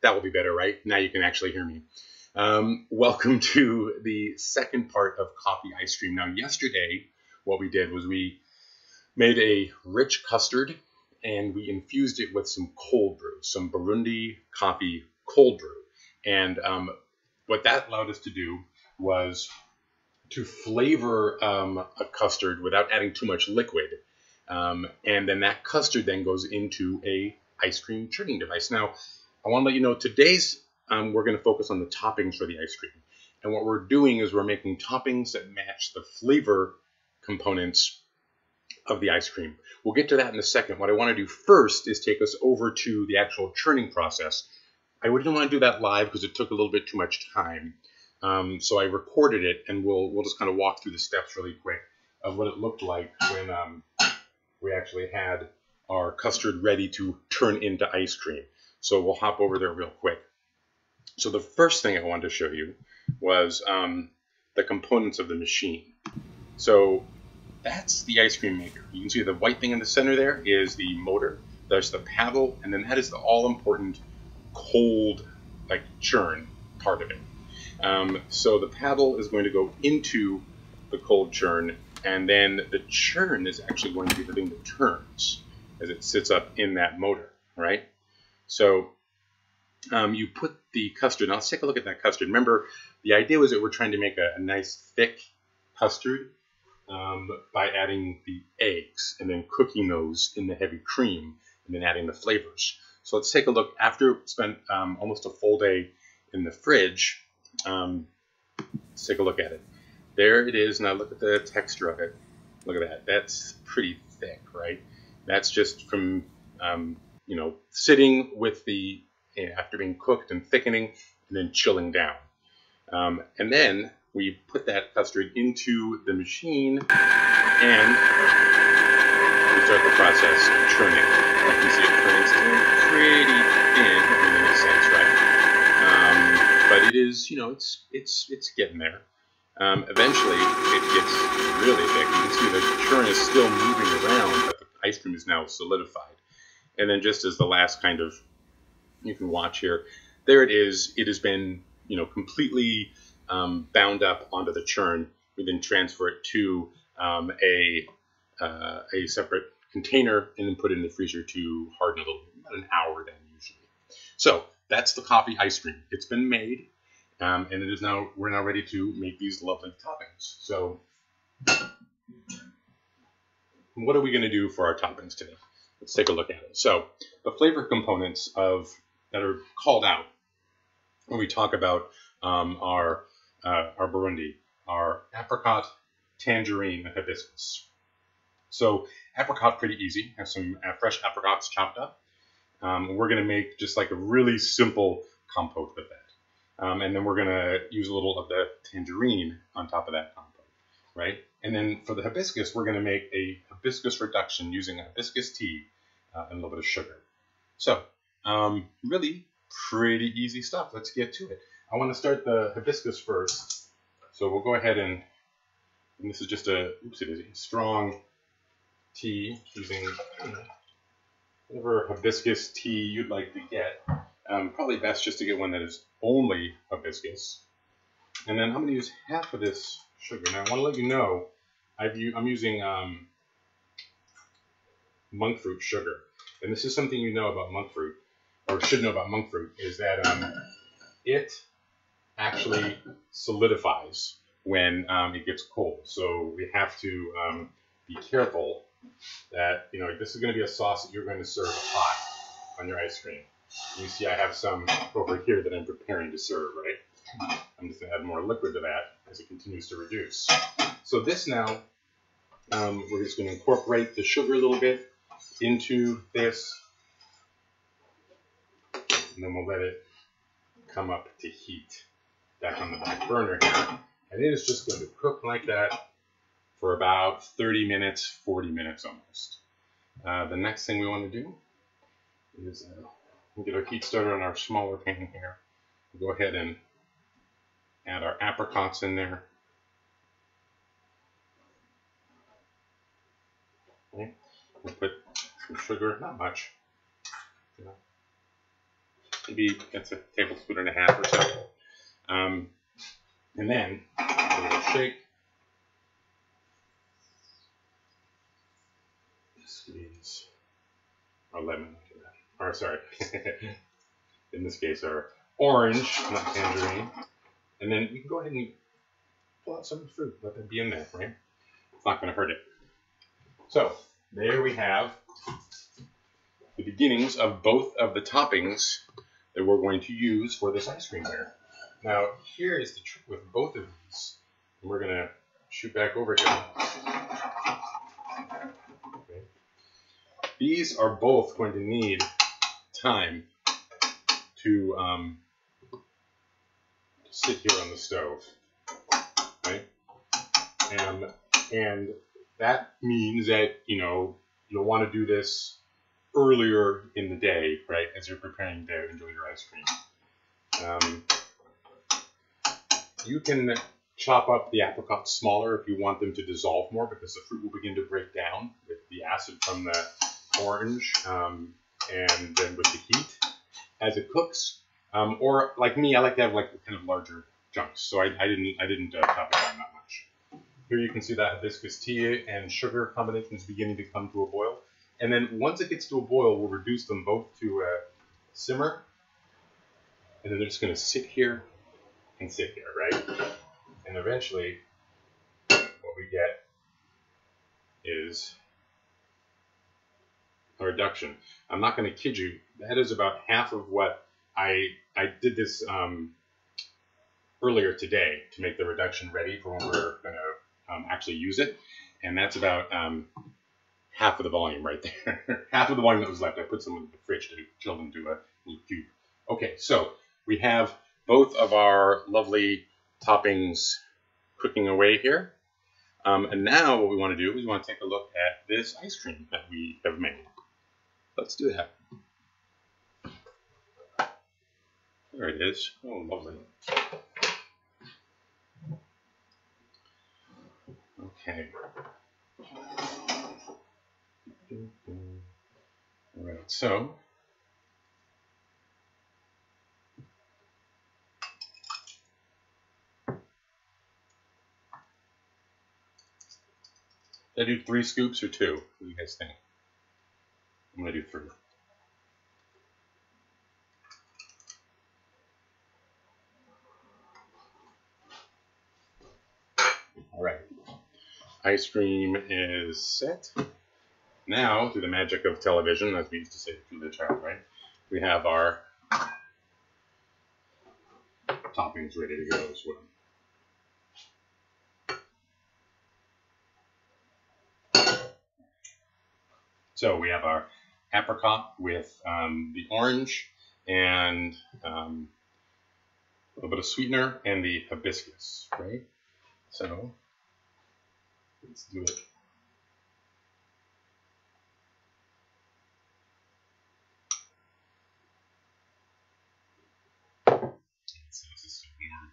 That will be better, right? Now you can actually hear me. Welcome to the second part of coffee ice cream. Now, yesterday, what we did was we made a rich custard and we infused it with some cold brew, some Burundi coffee cold brew. And what that allowed us to do was to flavor a custard without adding too much liquid. And then that custard then goes into a ice cream churning device. Now, I want to let you know today's we're going to focus on the toppings for the ice cream. And what we're doing is we're making toppings that match the flavor components of the ice cream. We'll get to that in a second. What I want to do first is take us over to the actual churning process. I didn't want to do that live because it took a little bit too much time. So I recorded it, and we'll just kind of walk through the steps really quick of what it looked like when we actually had our custard ready to turn into ice cream. So we'll hop over there real quick. So the first thing I wanted to show you was the components of the machine. So that's the ice cream maker. You can see the white thing in the center there is the motor. There's the paddle, and then that is the all-important cold, like churn part of it. So the paddle is going to go into the cold churn, and then the churn is actually going to be the thing that turns as it sits up in that motor, right? So you put the custard. Now let's take a look at that custard. Remember, the idea was that we're trying to make a nice thick custard by adding the eggs and then cooking those in the heavy cream and then adding the flavors. So let's take a look. After it spent almost a full day in the fridge, let's take a look at it. There it is. Now look at the texture of it. Look at that. That's pretty thick, right? That's just from sitting with the after being cooked and thickening and then chilling down. And then we put that custard into the machine and we start the process of churning. You can see it turning still pretty thin. I mean, that makes sense, right? But it is, it's getting there. Eventually, it gets really thick. You can see the churn is still moving around, but the ice cream is now solidified. And then just as the last kind of, you can watch here, there it is. It has been, completely bound up onto the churn. We then transfer it to a separate container and then put it in the freezer to harden a little bit, about an hour then usually. So that's the coffee ice cream. It's been made, and we're now ready to make these lovely toppings. So what are we going to do for our toppings today? Let's take a look at it. So the flavor components that are called out when we talk about our Burundi are apricot, tangerine, and hibiscus. So apricot, pretty easy. Have some fresh apricots chopped up. We're going to make just like a really simple compote with that. And then we're going to use a little of the tangerine on top of that compote, right? And then for the hibiscus, we're going to make a hibiscus reduction using a hibiscus tea and a little bit of sugar. So really pretty easy stuff. Let's get to it. I want to start the hibiscus first. So we'll go ahead and this is just a strong tea using whatever hibiscus tea you'd like to get. Probably best just to get one that is only hibiscus. And then I'm going to use half of this sugar. Now I want to let you know I'm using monk fruit sugar. And this is something you know about monk fruit, or should know about monk fruit, is that it actually solidifies when it gets cold. So we have to be careful that, this is going to be a sauce that you're going to serve hot on your ice cream. You see I have some over here that I'm preparing to serve, right? I'm just going to add more liquid to that as it continues to reduce. So this now, we're just going to incorporate the sugar a little bit into this, and then we'll let it come up to heat back on the back burner here. And it is just going to cook like that for about 30 minutes, 40 minutes almost. The next thing we want to do is we'll get our heat started on our smaller pan here. We'll go ahead and add our apricots in there. Okay. We'll put some sugar, not much. Maybe that's a tablespoon and a half or so. And then a little shake. Squeeze our lemon into that. Or sorry, in this case, our orange, not tangerine. And then you can go ahead and pull out some of the fruit. Let that be in there, right? It's not going to hurt it. So there we have the beginnings of both of the toppings that we're going to use for this ice cream here. Now, here is the trick with both of these. And we're going to shoot back over here. Okay. These are both going to need time to sit here on the stove. Okay? And that means that, you'll want to do this earlier in the day, right, as you're preparing to enjoy your ice cream. You can chop up the apricots smaller if you want them to dissolve more, because the fruit will begin to break down with the acid from the orange and then with the heat as it cooks. Or like me, I like to have like kind of larger chunks, so I didn't chop it down that much. Here you can see that hibiscus tea and sugar combination is beginning to come to a boil. And then once it gets to a boil, we'll reduce them both to a simmer. And then they're just going to sit here and sit here, right? And eventually, what we get is a reduction. I'm not going to kid you. That is about half of what I did this earlier today to make the reduction ready for when we're going to actually use it. And that's about half of the volume right there. Half of the volume that was left. I put some in the fridge to chill them to a little cube. Okay, so we have both of our lovely toppings cooking away here. And now what we want to do is we want to take a look at this ice cream that we have made. Let's do that. There it is. Oh, lovely. Okay. All right, so did I do 3 scoops or 2? What do you guys think? I'm going to do 3. All right. Ice cream is set. Now, through the magic of television, as we used to say to the child, right? We have our toppings ready to go as well. So we have our apricot with the orange and a little bit of sweetener and the hibiscus, right? So let's do it. So this is so warm.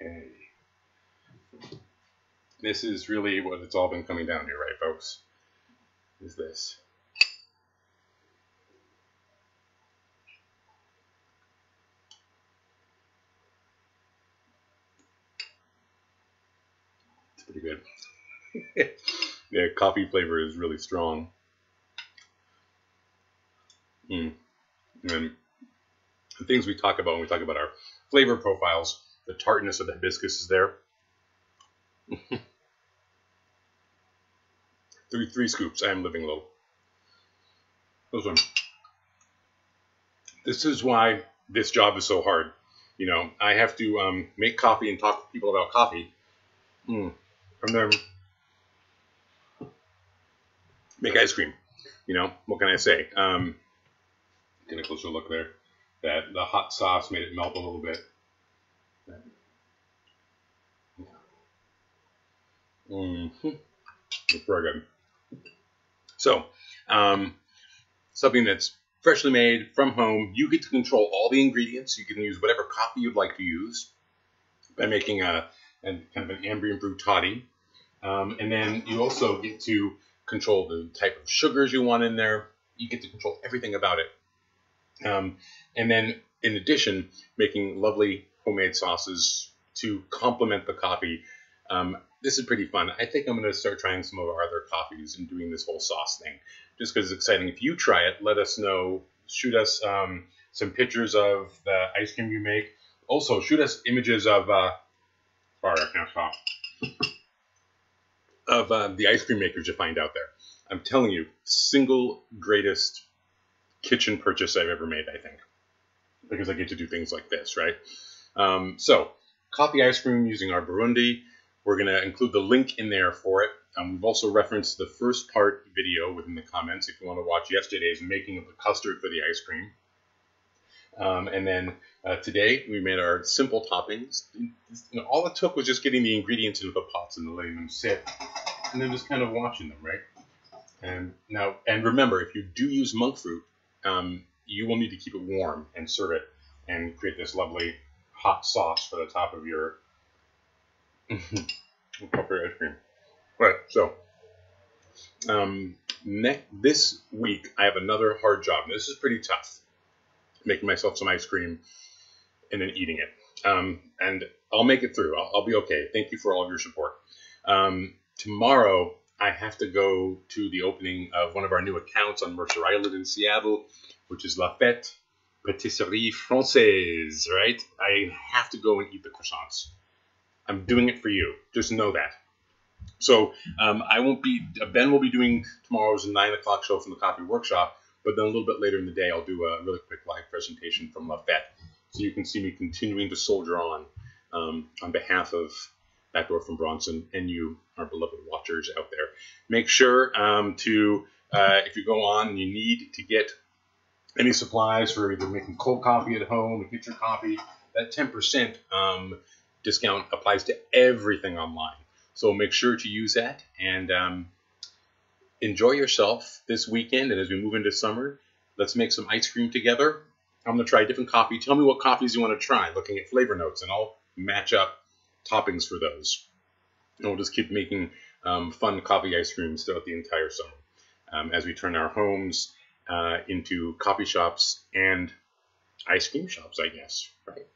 Okay. This is really what it's all been coming down to, right, folks? Is this. It's pretty good. The coffee flavor is really strong. And the things we talk about when we talk about our flavor profiles, the tartness of the hibiscus is there. 3 scoops. I am living low. This is why this job is so hard. I have to make coffee and talk to people about coffee. And then make ice cream. What can I say? Get a closer look there. That the hot sauce made it melt a little bit. It's very good. So, something that's freshly made from home. You get to control all the ingredients. You can use whatever coffee you'd like to use by making a and kind of an ambient brew toddy. And then you also get to control the type of sugars you want in there. You get to control everything about it. And then, in addition, making lovely homemade sauces to complement the coffee. This is pretty fun. I think I'm going to start trying some of our other coffees and doing this whole sauce thing, just because it's exciting. If you try it, let us know. Shoot us some pictures of the ice cream you make. Also, shoot us images of, sorry, I can't stop, of the ice cream makers you find out there. I'm telling you, single greatest kitchen purchase I've ever made, I think, because I get to do things like this, right? So, coffee ice cream using our Burundi. We're going to include the link in there for it. We've also referenced the first part video within the comments if you want to watch yesterday's making of the custard for the ice cream. And then today we made our simple toppings. All it took was just getting the ingredients into the pots and letting them sit, and then just kind of watching them, right? And remember, if you do use monk fruit, you will need to keep it warm and serve it and create this lovely hot sauce for the top of your coffee ice cream. Right, so this week I have another hard job. This is pretty tough, making myself some ice cream and then eating it. And I'll make it through. I'll be okay. Thank you for all of your support. Tomorrow I have to go to the opening of one of our new accounts on Mercer Island in Seattle, which is La Fête Patisserie Française, right? I have to go and eat the croissants. I'm doing it for you. Just know that. So I won't be. Ben will be doing tomorrow's 9 o'clock show from the coffee workshop, but then a little bit later in the day, I'll do a really quick live presentation from La Fête, so you can see me continuing to soldier on behalf of Backdoor from Bronson and you, our beloved watchers out there. Make sure to, if you go on and you need to get any supplies for either making cold coffee at home, get your coffee, that 10% discount applies to everything online. So make sure to use that and enjoy yourself this weekend. And as we move into summer, let's make some ice cream together. I'm going to try a different coffee. Tell me what coffees you want to try, looking at flavor notes, and I'll match up toppings for those. And we'll just keep making fun coffee ice creams throughout the entire summer as we turn our homes into coffee shops and ice cream shops, I guess, right?